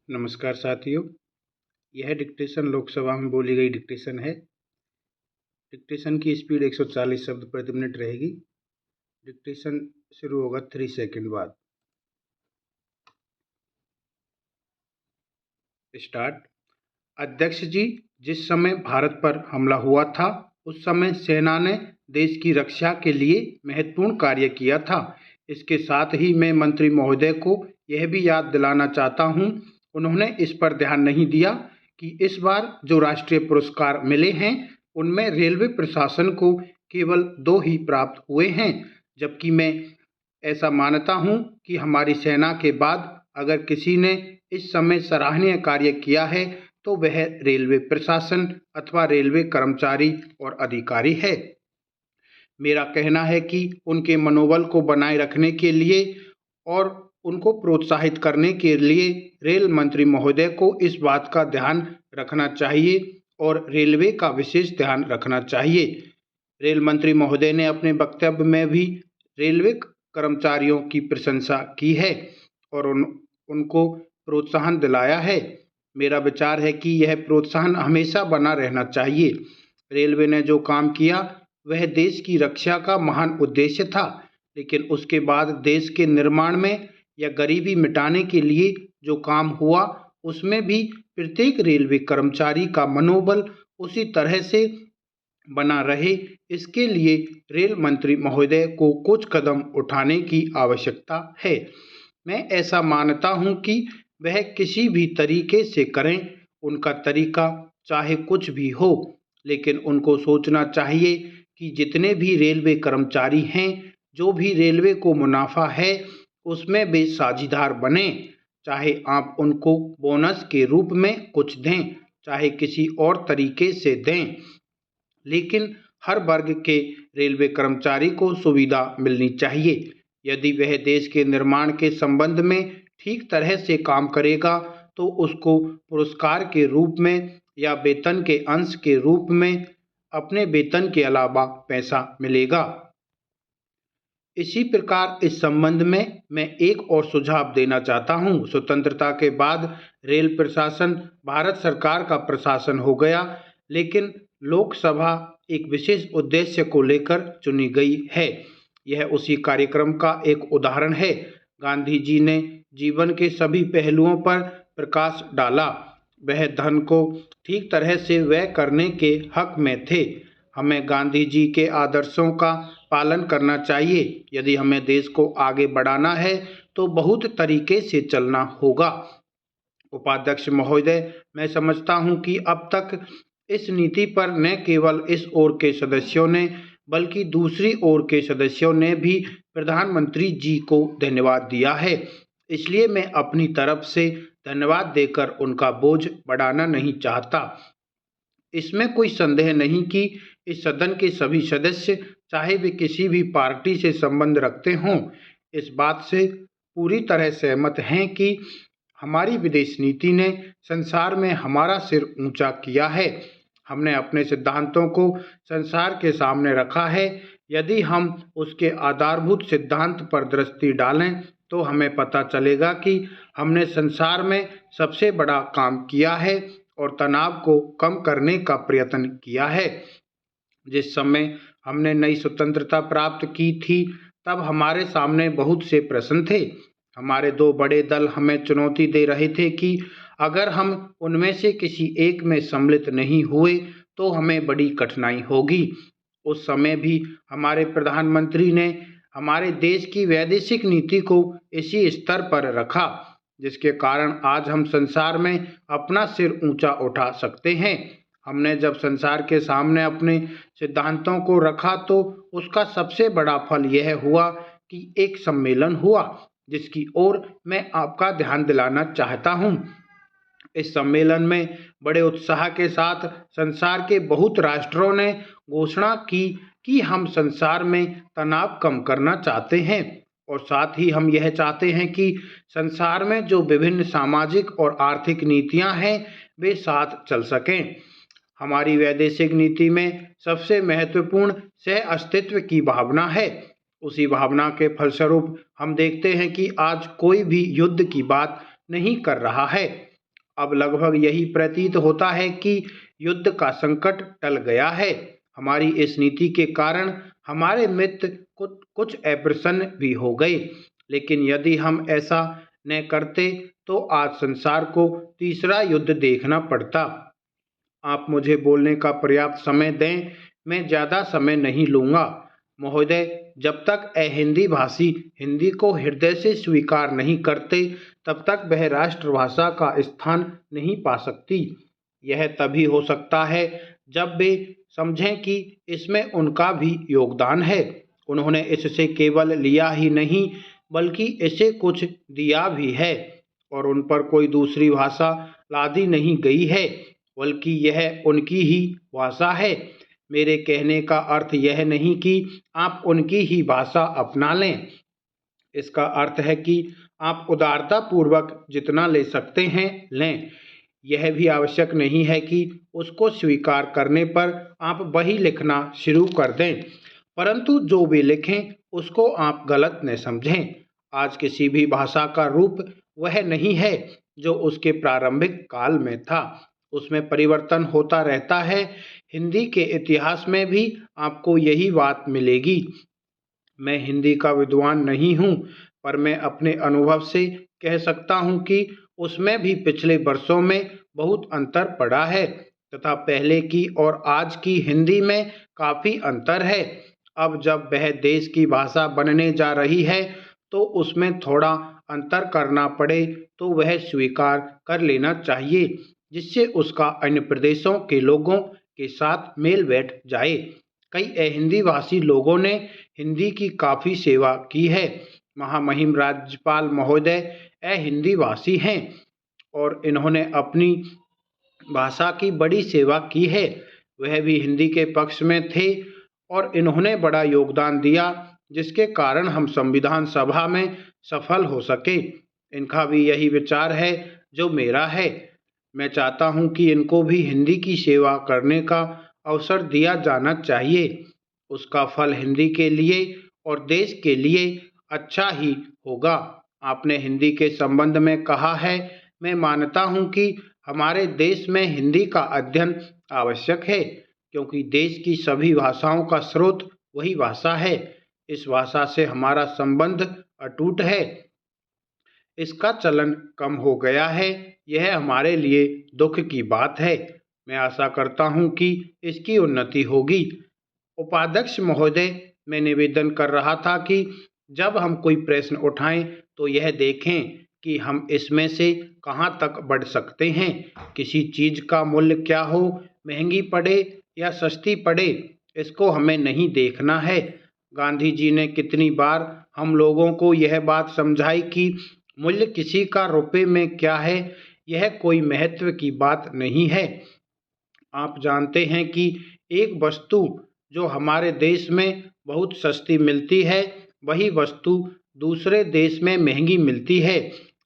नमस्कार साथियों, यह डिक्टेशन लोकसभा में बोली गई डिक्टेशन है। डिक्टेशन की स्पीड 140 शब्द प्रति मिनट रहेगी। डिक्टेशन शुरू होगा 3 सेकंड बाद। स्टार्ट। अध्यक्ष जी, जिस समय भारत पर हमला हुआ था उस समय सेना ने देश की रक्षा के लिए महत्वपूर्ण कार्य किया था। इसके साथ ही मैं मंत्री महोदय को यह भी याद दिलाना चाहता हूं, उन्होंने इस पर ध्यान नहीं दिया कि इस बार जो राष्ट्रीय पुरस्कार मिले हैं उनमें रेलवे प्रशासन को केवल 2 ही प्राप्त हुए हैं, जबकि मैं ऐसा मानता हूं कि हमारी सेना के बाद अगर किसी ने इस समय सराहनीय कार्य किया है तो वह रेलवे प्रशासन अथवा रेलवे कर्मचारी और अधिकारी है। मेरा कहना है कि उनके मनोबल को बनाए रखने के लिए और उनको प्रोत्साहित करने के लिए रेल मंत्री महोदय को इस बात का ध्यान रखना चाहिए और रेलवे का विशेष ध्यान रखना चाहिए। रेल मंत्री महोदय ने अपने वक्तव्य में भी रेलवे कर्मचारियों की प्रशंसा की है और उनको प्रोत्साहन दिलाया है। मेरा विचार है कि यह प्रोत्साहन हमेशा बना रहना चाहिए। रेलवे ने जो काम किया वह देश की रक्षा का महान उद्देश्य था, लेकिन उसके बाद देश के निर्माण में या गरीबी मिटाने के लिए जो काम हुआ उसमें भी प्रत्येक रेलवे कर्मचारी का मनोबल उसी तरह से बना रहे, इसके लिए रेल मंत्री महोदय को कुछ कदम उठाने की आवश्यकता है। मैं ऐसा मानता हूं कि वह किसी भी तरीके से करें, उनका तरीका चाहे कुछ भी हो, लेकिन उनको सोचना चाहिए कि जितने भी रेलवे कर्मचारी हैं, जो भी रेलवे को मुनाफा है उसमें वे साझीदार बने। चाहे आप उनको बोनस के रूप में कुछ दें, चाहे किसी और तरीके से दें, लेकिन हर वर्ग के रेलवे कर्मचारी को सुविधा मिलनी चाहिए। यदि वह देश के निर्माण के संबंध में ठीक तरह से काम करेगा तो उसको पुरस्कार के रूप में या वेतन के अंश के रूप में अपने वेतन के अलावा पैसा मिलेगा। इसी प्रकार इस संबंध में मैं एक और सुझाव देना चाहता हूं। स्वतंत्रता के बाद रेल प्रशासन भारत सरकार का प्रशासन हो गया, लेकिन लोकसभा एक विशेष उद्देश्य को लेकर चुनी गई है। यह उसी कार्यक्रम का एक उदाहरण है। गांधी जी ने जीवन के सभी पहलुओं पर प्रकाश डाला। वह धन को ठीक तरह से व्यय करने के हक में थे। हमें गांधी जी के आदर्शों का पालन करना चाहिए। यदि हमें देश को आगे बढ़ाना है तो बहुत तरीके से चलना होगा। उपाध्यक्ष महोदय, मैं समझता हूं कि अब तक इस नीति पर न केवल इस ओर के सदस्यों ने बल्कि दूसरी ओर के सदस्यों ने भी प्रधानमंत्री जी को धन्यवाद दिया है। इसलिए मैं अपनी तरफ से धन्यवाद देकर उनका बोझ बढ़ाना नहीं चाहता। इसमें कोई संदेह नहीं कि इस सदन के सभी सदस्य, चाहे वे किसी भी पार्टी से संबंध रखते हों, इस बात से पूरी तरह सहमत हैं कि हमारी विदेश नीति ने संसार में हमारा सिर ऊंचा किया है। हमने अपने सिद्धांतों को संसार के सामने रखा है। यदि हम उसके आधारभूत सिद्धांत पर दृष्टि डालें तो हमें पता चलेगा कि हमने संसार में सबसे बड़ा काम किया है और तनाव को कम करने का प्रयत्न किया है। जिस समय हमने नई स्वतंत्रता प्राप्त की थी तब हमारे सामने बहुत से प्रश्न थे। हमारे 2 बड़े दल हमें चुनौती दे रहे थे कि अगर हम उनमें से किसी एक में सम्मिलित नहीं हुए तो हमें बड़ी कठिनाई होगी। उस समय भी हमारे प्रधानमंत्री ने हमारे देश की वैदेशिक नीति को इसी स्तर पर रखा, जिसके कारण आज हम संसार में अपना सिर ऊंचा उठा सकते हैं। हमने जब संसार के सामने अपने सिद्धांतों को रखा तो उसका सबसे बड़ा फल यह हुआ कि एक सम्मेलन हुआ, जिसकी ओर मैं आपका ध्यान दिलाना चाहता हूं। इस सम्मेलन में बड़े उत्साह के साथ संसार के बहुत राष्ट्रों ने घोषणा की कि हम संसार में तनाव कम करना चाहते हैं और साथ ही हम यह चाहते हैं कि संसार में जो विभिन्न सामाजिक और आर्थिक नीतियां हैं वे साथ चल सकें। हमारी वैदेशिक नीति में सबसे महत्वपूर्ण सह अस्तित्व की भावना है। उसी भावना के फलस्वरूप हम देखते हैं कि आज कोई भी युद्ध की बात नहीं कर रहा है। अब लगभग यही प्रतीत होता है कि युद्ध का संकट टल गया है। हमारी इस नीति के कारण हमारे मित्र कुछ अप्रसन्न भी हो गए, लेकिन यदि हम ऐसा न करते तो आज संसार को तीसरा युद्ध देखना पड़ता। आप मुझे बोलने का पर्याप्त समय दें, मैं ज़्यादा समय नहीं लूँगा। महोदय, जब तक अहिंदी भाषी हिंदी को हृदय से स्वीकार नहीं करते, तब तक वह राष्ट्रभाषा का स्थान नहीं पा सकती। यह तभी हो सकता है जब वे समझें कि इसमें उनका भी योगदान है। उन्होंने इससे केवल लिया ही नहीं, बल्कि इसे कुछ दिया भी है, और उन पर कोई दूसरी भाषा लादी नहीं गई है, बल्कि यह उनकी ही भाषा है। मेरे कहने का अर्थ यह नहीं कि आप उनकी ही भाषा अपना लें। इसका अर्थ है कि आप उदारतापूर्वक जितना ले सकते हैं लें। यह भी आवश्यक नहीं है कि उसको स्वीकार करने पर आप वही लिखना शुरू कर दें, परंतु जो भी लिखें उसको आप गलत न समझें। आज किसी भी भाषा का रूप वह नहीं है जो उसके प्रारंभिक काल में था। उसमें परिवर्तन होता रहता है। हिंदी के इतिहास में भी आपको यही बात मिलेगी। मैं हिंदी का विद्वान नहीं हूँ, पर मैं अपने अनुभव से कह सकता हूँ कि उसमें भी पिछले वर्षों में बहुत अंतर पड़ा है, तथा पहले की और आज की हिंदी में काफ़ी अंतर है। अब जब वह देश की भाषा बनने जा रही है, तो उसमें थोड़ा अंतर करना पड़े तो वह स्वीकार कर लेना चाहिए, जिससे उसका अन्य प्रदेशों के लोगों के साथ मेल बैठ जाए। कई अहिंदी भाषी लोगों ने हिंदी की काफ़ी सेवा की है। महामहिम राज्यपाल महोदय अहिंदी भाषी हैं और इन्होंने अपनी भाषा की बड़ी सेवा की है। वह भी हिंदी के पक्ष में थे और इन्होंने बड़ा योगदान दिया, जिसके कारण हम संविधान सभा में सफल हो सके। इनका भी यही विचार है जो मेरा है। मैं चाहता हूं कि इनको भी हिंदी की सेवा करने का अवसर दिया जाना चाहिए। उसका फल हिंदी के लिए और देश के लिए अच्छा ही होगा। आपने हिंदी के संबंध में कहा है, मैं मानता हूं कि हमारे देश में हिंदी का अध्ययन आवश्यक है, क्योंकि देश की सभी भाषाओं का स्रोत वही भाषा है। इस भाषा से हमारा संबंध अटूट है। इसका चलन कम हो गया है, यह हमारे लिए दुख की बात है। मैं आशा करता हूं कि इसकी उन्नति होगी। उपाध्यक्ष महोदय, मैं निवेदन कर रहा था कि जब हम कोई प्रश्न उठाएं तो यह देखें कि हम इसमें से कहां तक बढ़ सकते हैं। किसी चीज का मूल्य क्या हो, महंगी पड़े या सस्ती पड़े, इसको हमें नहीं देखना है। गांधी जी ने कितनी बार हम लोगों को यह बात समझाई कि मूल्य किसी का रुपए में क्या है, यह कोई महत्व की बात नहीं है। आप जानते हैं कि एक वस्तु जो हमारे देश में बहुत सस्ती मिलती है, वही वस्तु दूसरे देश में महंगी मिलती है।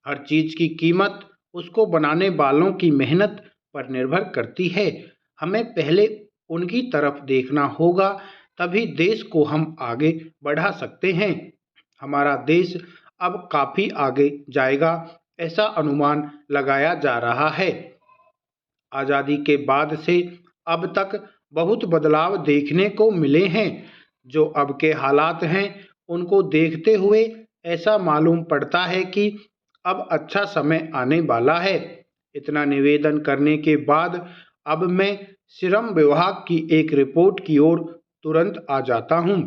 हर चीज की कीमत उसको बनाने वालों की मेहनत पर निर्भर करती है। हमें पहले उनकी तरफ देखना होगा, तभी देश को हम आगे बढ़ा सकते हैं। हमारा देश अब काफी आगे जाएगा, ऐसा अनुमान लगाया जा रहा है। आज़ादी के बाद से अब तक बहुत बदलाव देखने को मिले हैं। जो अब के हालात हैं, उनको देखते हुए ऐसा मालूम पड़ता है कि अब अच्छा समय आने वाला है। इतना निवेदन करने के बाद अब मैं श्रम विभाग की एक रिपोर्ट की ओर तुरंत आ जाता हूँ।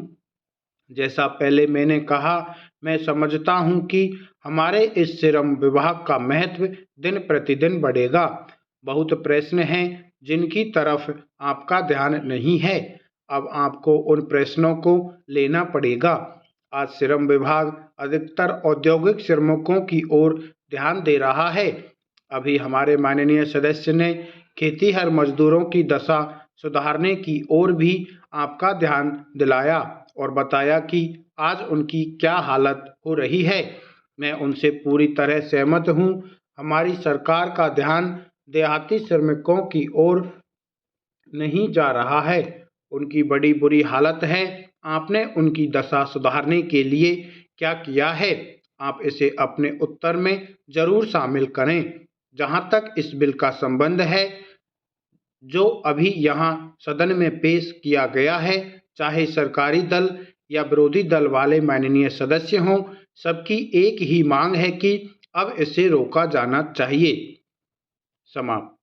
जैसा पहले मैंने कहा, मैं समझता हूँ कि हमारे इस श्रम विभाग का महत्व दिन प्रतिदिन बढ़ेगा। बहुत प्रश्न हैं जिनकी तरफ आपका ध्यान नहीं है। अब आपको उन प्रश्नों को लेना पड़ेगा। आज श्रम विभाग अधिकतर औद्योगिक श्रमिकों की ओर ध्यान दे रहा है। अभी हमारे माननीय सदस्य ने खेतीहर मजदूरों की दशा सुधारने की ओर भी आपका ध्यान दिलाया और बताया कि आज उनकी क्या हालत हो रही है। मैं उनसे पूरी तरह सहमत हूँ। हमारी सरकार का ध्यान देहाती श्रमिकों की ओर नहीं जा रहा है। उनकी बड़ी बुरी हालत है। आपने उनकी दशा सुधारने के लिए क्या किया है? आप इसे अपने उत्तर में जरूर शामिल करें। जहां तक इस बिल का संबंध है, जो अभी यहाँ सदन में पेश किया गया है, चाहे सरकारी दल या विरोधी दल वाले माननीय सदस्य हों, सबकी एक ही मांग है कि अब इसे रोका जाना चाहिए। समाप्त।